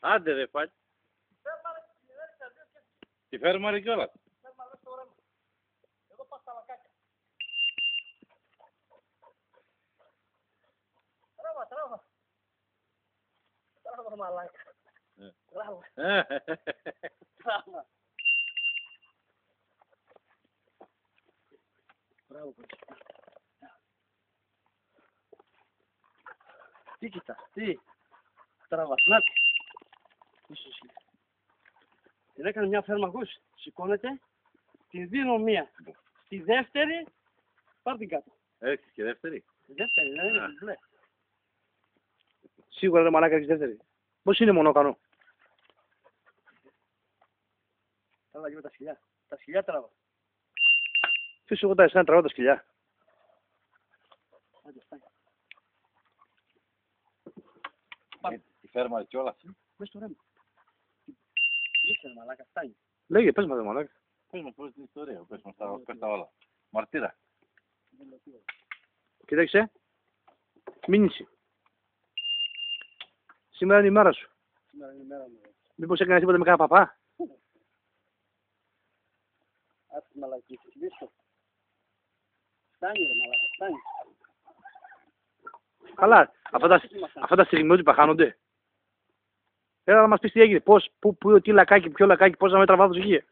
Άντε ρε πάλι. Τη φέρουμε ρε κιόλας. Εδώ πας τα βακάκια. Τράβα μαλάκα. Τράβα. Τράβα. Μπράβο, τι κοιτάς, τι. Τράβας, να τη. Την έκανε μια φέρμα, ακούς, σηκώνεται, τη δίνω μία. Στη δεύτερη, πάρ' την κάτω. Έχεις και δεύτερη. Τη δεύτερη, δεν είναι μπλε. Σίγουρα ρε μαλάκα έχεις δεύτερη. Πώς είναι μονόκανο. Τράβα λίγο τα σκυλιά. Τα σκυλιά τράβα. Ποιος εγώ τα εσένα τραβάω τα σκυλιά. Άντε, φτάνει. Τη φέρμα κιόλας. Πες το ρέμα. Ήξερε μαλάκα, φτάνει. Λέγε, πες μας ρε μαλάκα. Πες μας την ιστορία, πες τα όλα. Μαρτύρα. Κοίταξε. Μήνυση. Σήμερα είναι η μέρα σου. Σήμερα είναι η μέρα μου. Μήπως έκανες τίποτα με κάνα παπά. Άσε τη μαλακή, σβήσω. Φτάνει ρε μαλάκα, φτάνει. Καλά, αυτά τα στιγμιότυπα χάνονται. Έλα να μας πεις τι έγινε, πώς, τι λακάκι, ποιο λακάκι, πόσα μέτρα βάθος είχε.